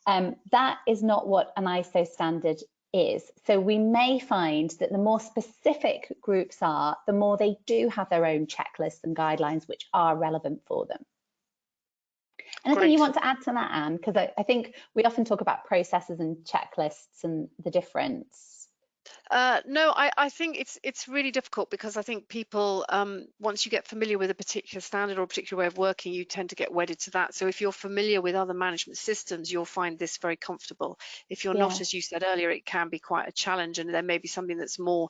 That is not what an ISO standard is. So we may find that the more specific groups are, the more they do have their own checklists and guidelines which are relevant for them. Anything you want to add to that, Anne? Because I think we often talk about processes and checklists and the difference. No, I think it's really difficult, because I think people, once you get familiar with a particular standard or a particular way of working, you tend to get wedded to that. So if you're familiar with other management systems, you'll find this very comfortable. If you're not, as you said earlier, it can be quite a challenge, and there may be something that's more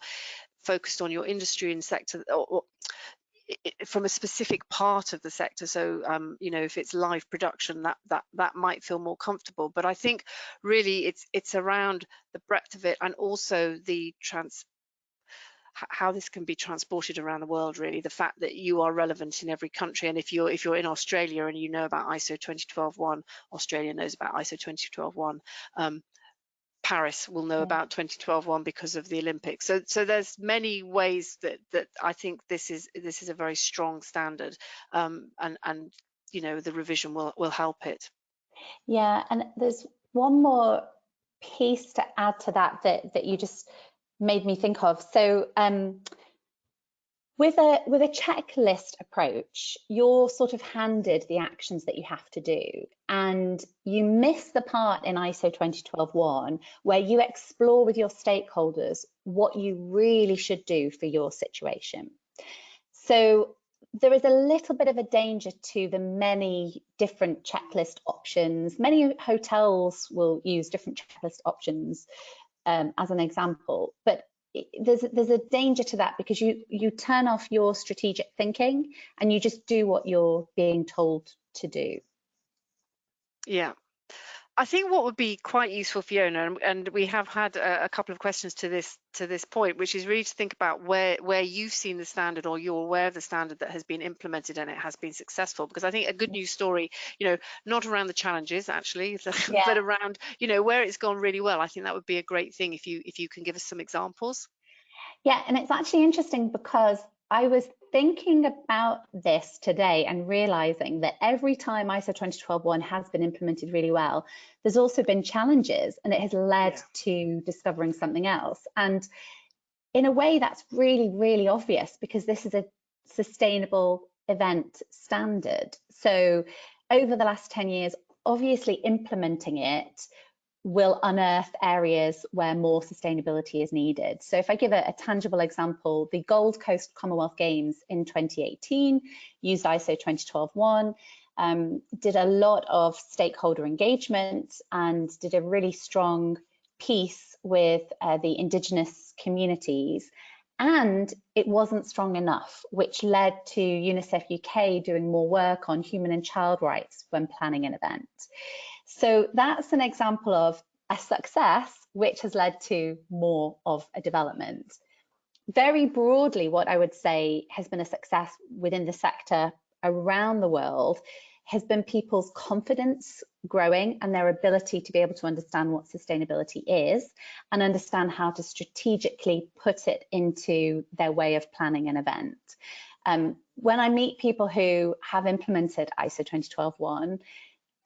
focused on your industry and sector, or from a specific part of the sector. So you know, if it's live production, that might feel more comfortable. But I think really it's around the breadth of it, and also the how this can be transported around the world. Really, the fact that you are relevant in every country, and if you're in Australia and you know about ISO 2012-1, Australia knows about ISO 2012-1. Paris will know about 2012-1 because of the Olympics. So there's many ways that I think this is a very strong standard, and you know, the revision will help it. Yeah, and there's one more piece to add to that you just made me think of. So with a checklist approach, you're sort of handed the actions that you have to do, and you miss the part in ISO 2012-1 where you explore with your stakeholders what you really should do for your situation. So there is a little bit of a danger to the many different checklist options. Many hotels will use different checklist options as an example, but there's a danger to that, because you turn off your strategic thinking and you just do what you're being told to do. Yeah. I think what would be quite useful, Fiona, and we have had a couple of questions to this point, which is really to think about where you've seen the standard, or you're aware of the standard that has been implemented and it has been successful. Because I think a good news story, you know, not around the challenges actually, but around, you know, where it's gone really well. I think that would be a great thing if you can give us some examples. Yeah, and it's actually interesting, because I was thinking about this today and realizing that every time ISO 2012-1 has been implemented really well, there's also been challenges, and it has led to discovering something else. And in a way, that's really, really obvious, because this is a sustainable event standard. So over the last 10 years, obviously implementing it will unearth areas where more sustainability is needed. So if I give a tangible example, the Gold Coast Commonwealth Games in 2018 used ISO 2012-1, did a lot of stakeholder engagement and did a really strong piece with the Indigenous communities. And it wasn't strong enough, which led to UNICEF UK doing more work on human and child rights when planning an event. So that's an example of a success which has led to more of a development. Very broadly, what I would say has been a success within the sector around the world has been people's confidence growing and their ability to be able to understand what sustainability is and understand how to strategically put it into their way of planning an event. When I meet people who have implemented ISO 2012-1,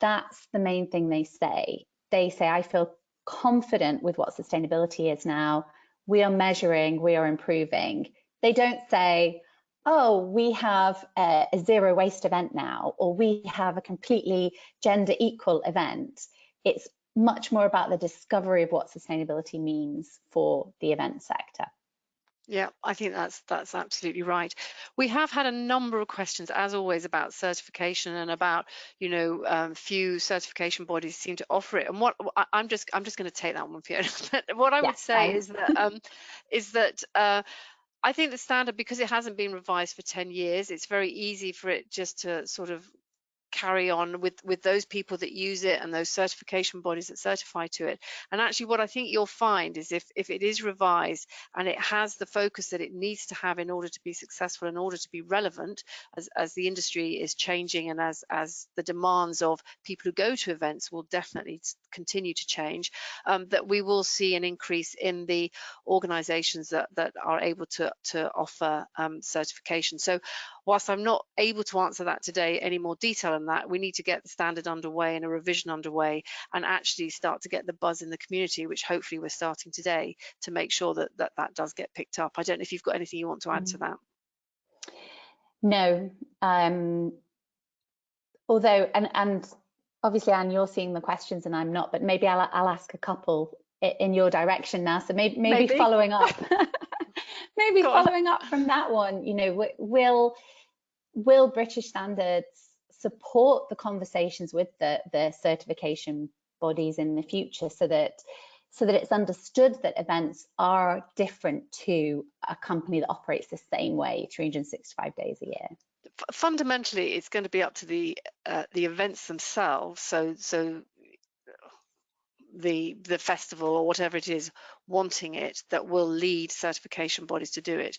that's the main thing they say. They say, I feel confident with what sustainability is now. We are measuring, we are improving. They don't say, oh, we have a zero waste event now, or we have a completely gender equal event. It's much more about the discovery of what sustainability means for the event sector. Yeah, I think that's absolutely right. We have had a number of questions, as always, about certification and about, you know, few certification bodies seem to offer it. And what I'm just going to take that one, Fiona. But what I would say is that I think the standard, because it hasn't been revised for 10 years, it's very easy for it just to sort of carry on with those people that use it and those certification bodies that certify to it. And actually what I think you'll find is if it is revised and it has the focus that it needs to have in order to be successful, in order to be relevant as the industry is changing, and as the demands of people who go to events will definitely continue to change, that we will see an increase in the organizations that are able to offer certification. So whilst I'm not able to answer that today any more detail than that, we need to get the standard underway and a revision underway and actually start to get the buzz in the community, which hopefully we're starting today, to make sure that that does get picked up. I don't know if you've got anything you want to add to that. No, although, and obviously, Anne, you're seeing the questions and I'm not, but maybe I'll ask a couple in your direction now. So maybe following up, maybe following up from that one, you know, will British standards support the conversations with the certification bodies in the future, so that it's understood that events are different to a company that operates the same way 365 days a year? Fundamentally, it's going to be up to the events themselves. So the festival or whatever it is wanting it, that will lead certification bodies to do it.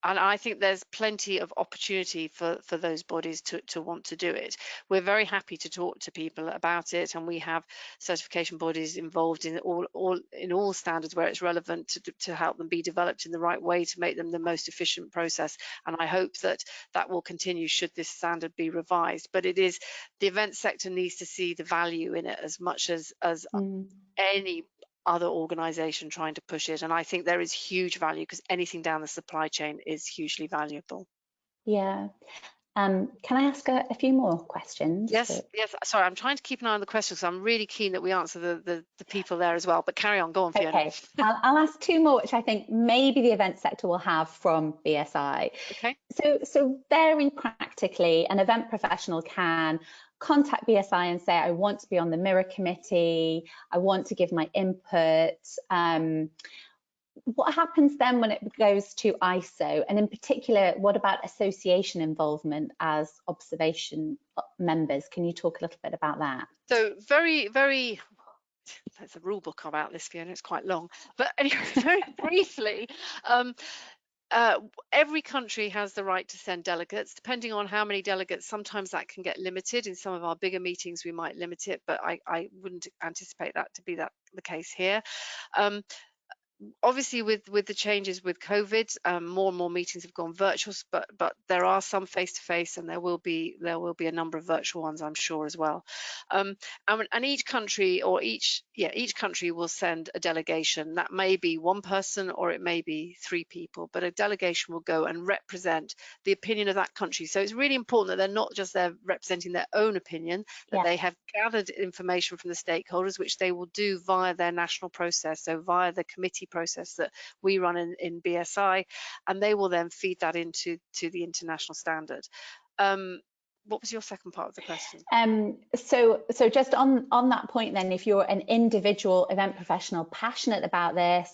And I think there's plenty of opportunity for those bodies to want to do it. We're very happy to talk to people about it, and we have certification bodies involved in all standards where it's relevant to help them be developed in the right way to make them the most efficient process. And I hope that will continue should this standard be revised. But it is, the event sector needs to see the value in it as much as any other organization trying to push it. And I think there is huge value, because anything down the supply chain is hugely valuable. Yeah. Can I ask a few more questions? Yes. Sorry, I'm trying to keep an eye on the questions, so I'm really keen that we answer the people there as well. But carry on, go on, Fiona. Okay, I'll ask two more, which I think maybe the event sector will have from BSI. Okay. So very practically, an event professional can contact BSI and say, I want to be on the mirror committee, I want to give my input. What happens then when it goes to ISO? And in particular, what about association involvement as observation members? Can you talk a little bit about that? So very there's a rule book about this, Fiona, it's quite long. But anyway, very briefly, every country has the right to send delegates. Depending on how many delegates, sometimes that can get limited. In some of our bigger meetings, we might limit it, but I wouldn't anticipate that to be the case here. Obviously, with the changes with COVID, more and more meetings have gone virtual, but there are some face-to-face, and there will be a number of virtual ones, I'm sure, as well. And each country will send a delegation. That may be one person or it may be 3 people, but a delegation will go and represent the opinion of that country. So it's really important that they're not just there representing their own opinion, that they have gathered information from the stakeholders, which they will do via their national process, so via the committee process that we run in BSI, and they will then feed that into the international standard. What was your second part of the question? So just on that point then, if you're an individual event professional passionate about this,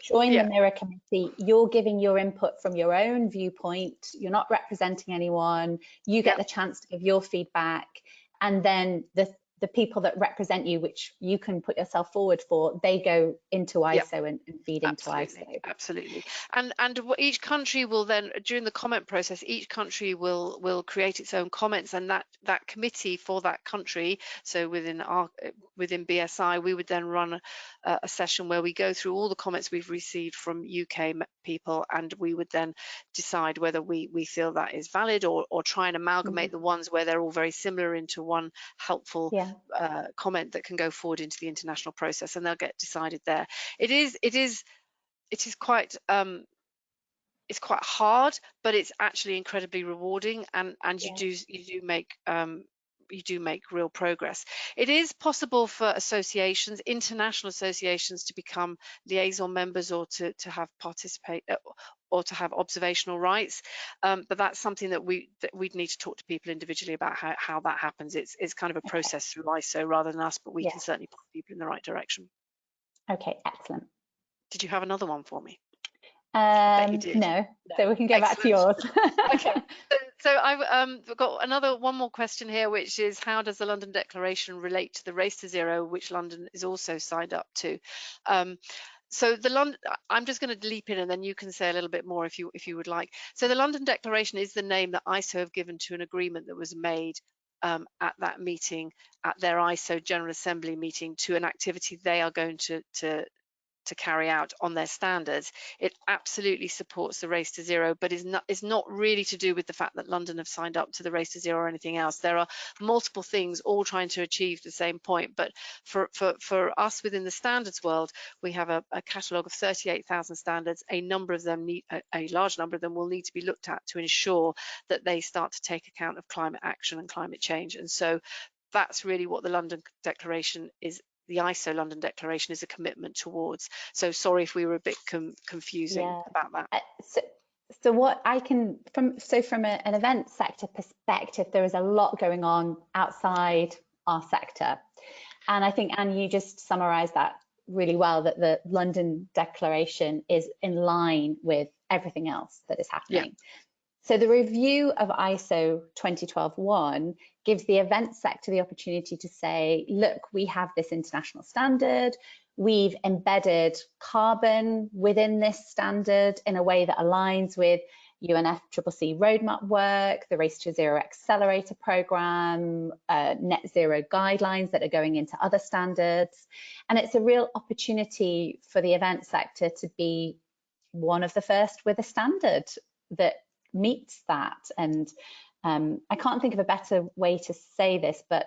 join the mirror committee. You're giving your input from your own viewpoint. You're not representing anyone. You get the chance to give your feedback, and then the people that represent you, which you can put yourself forward for, they go into ISO and feed into ISO. Absolutely. And each country will then, during the comment process, each country will create its own comments, and that committee for that country, so within within BSI, we would then run a session where we go through all the comments we've received from UK people, and we would then decide whether we feel that is valid, or try and amalgamate the ones where they're all very similar into one helpful comment that can go forward into the international process, and they'll get decided there. It is quite it's quite hard, but it's actually incredibly rewarding, and you do make real progress. It is possible for associations, international associations, to become liaison members, or to have or to have observational rights, but that's something that we'd need to talk to people individually about how that happens. It's kind of a process through ISO rather than us, but we can certainly put people in the right direction. Okay, excellent. Did you have another one for me? No, so we can go back to yours. Okay, so I've got one more question here, which is, how does the London Declaration relate to the Race to Zero, which London is also signed up to? So I'm just going to leap in, and then you can say a little bit more if you would like. So the London Declaration is the name that ISO have given to an agreement that was made at that meeting, at their ISO General Assembly meeting, to an activity they are going to carry out on their standards. It absolutely supports the Race to Zero, but is not really to do with the fact that London have signed up to the Race to Zero or anything else. There are multiple things all trying to achieve the same point, but for us within the standards world, we have a catalogue of 38,000 standards. A large number of them will need to be looked at to ensure that they start to take account of climate action and climate change. And so that's really what the London Declaration is. The ISO London Declaration is a commitment towards. So sorry if we were a bit confusing about that. So what I can, from an event sector perspective, there is a lot going on outside our sector. And I think, Anne, you just summarised that really well, that the London Declaration is in line with everything else that is happening. So the review of ISO 2012-1 gives the event sector the opportunity to say, look, we have this international standard, we've embedded carbon within this standard in a way that aligns with UNFCCC roadmap work, the Race to Zero Accelerator Programme, net zero guidelines that are going into other standards. And it's a real opportunity for the event sector to be one of the first with a standard that meets that. And I can't think of a better way to say this, but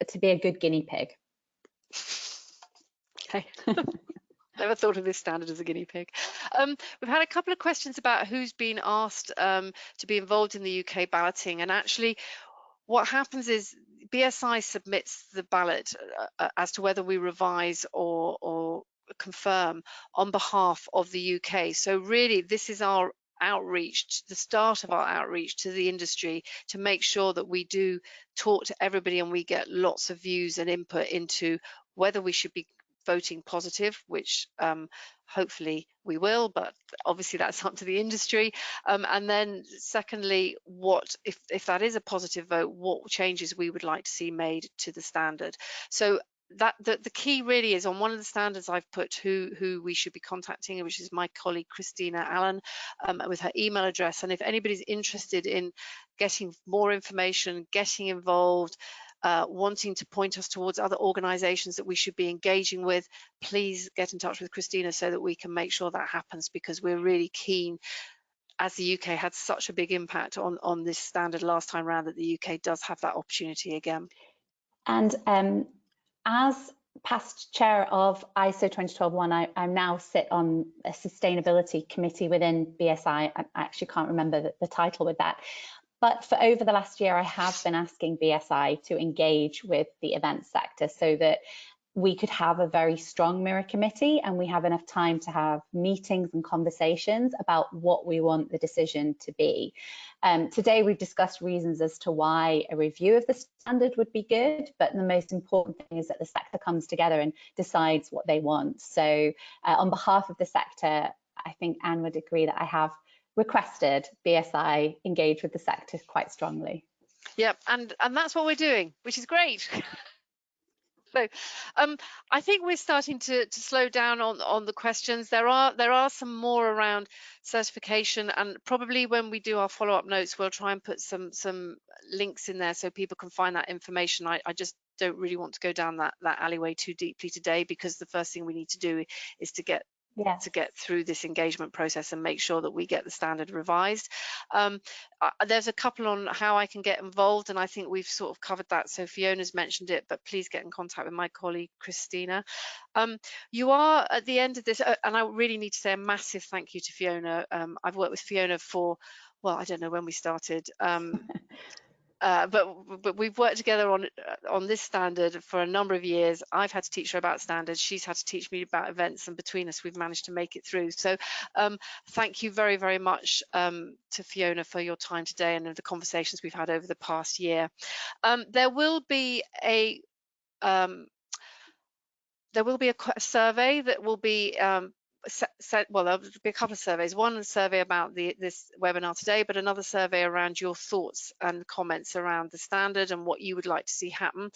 to be a good guinea pig. Okay. Never thought of this standard as a guinea pig. We've had a couple of questions about who's been asked to be involved in the UK balloting, and actually what happens is BSI submits the ballot as to whether we revise or confirm on behalf of the UK. So really this is our outreach, the start of our outreach to the industry, to make sure that we do talk to everybody and we get lots of views and input into whether we should be voting positive, which hopefully we will, but obviously that's up to the industry. And then secondly, what if that is a positive vote, what changes we would like to see made to the standard. So that the key really is on one of the standards I've put who we should be contacting, which is my colleague Christina Allen, with her email address. And if anybody's interested in getting more information, getting involved, wanting to point us towards other organisations that we should be engaging with, please get in touch with Christina so that we can make sure that happens, because we're really keen, as the UK had such a big impact on this standard last time around, that the UK does have that opportunity again. And as past chair of ISO 2012-1, I now sit on a sustainability committee within BSI. I actually can't remember the title with that. But for over the last year, I have been asking BSI to engage with the event sector so that we could have a very strong mirror committee and we have enough time to have meetings and conversations about what we want the decision to be. Today, we've discussed reasons as to why a review of the standard would be good, but the most important thing is that the sector comes together and decides what they want. So on behalf of the sector, I think Anne would agree that I have requested BSI engage with the sector quite strongly. Yep, and that's what we're doing, which is great. So I think we're starting to slow down on the questions. There are some more around certification, and probably when we do our follow-up notes, we'll try and put some links in there so people can find that information. I just don't really want to go down that alleyway too deeply today, because the first thing we need to do is to get through this engagement process and make sure that we get the standard revised. There's a couple on how I can get involved, and I think we've sort of covered that. So Fiona's mentioned it, but please get in contact with my colleague Christina. You are at the end of this, and I really need to say a massive thank you to Fiona. I've worked with Fiona for, well, I don't know when we started. But we've worked together on this standard for a number of years. I've had to teach her about standards. She's had to teach me about events, and between us, we've managed to make it through. So thank you very, very much to Fiona for your time today and the conversations we've had over the past year. There will be a survey that will be well, there'll be a couple of surveys. One survey about this webinar today, but another survey around your thoughts and comments around the standard and what you would like to see happen.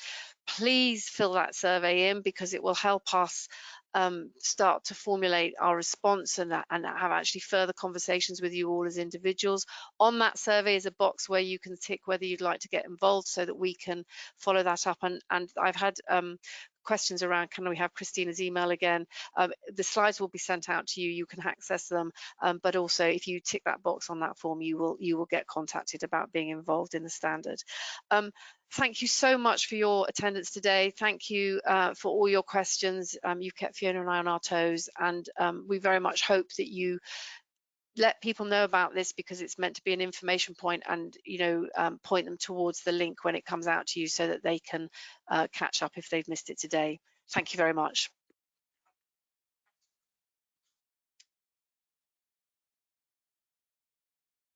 Please fill that survey in, because it will help us start to formulate our response and have actually further conversations with you all as individuals. On that survey is a box where you can tick whether you'd like to get involved, so that we can follow that up. And I've had questions around, can we have Christina's email again? The slides will be sent out to you. You can access them, but also if you tick that box on that form, you will get contacted about being involved in the standard. Thank you so much for your attendance today. Thank you for all your questions. You've kept Fiona and I on our toes, and we very much hope that you let people know about this, because it's meant to be an information point, and point them towards the link when it comes out to you, so that they can catch up if they've missed it today. Thank you very much.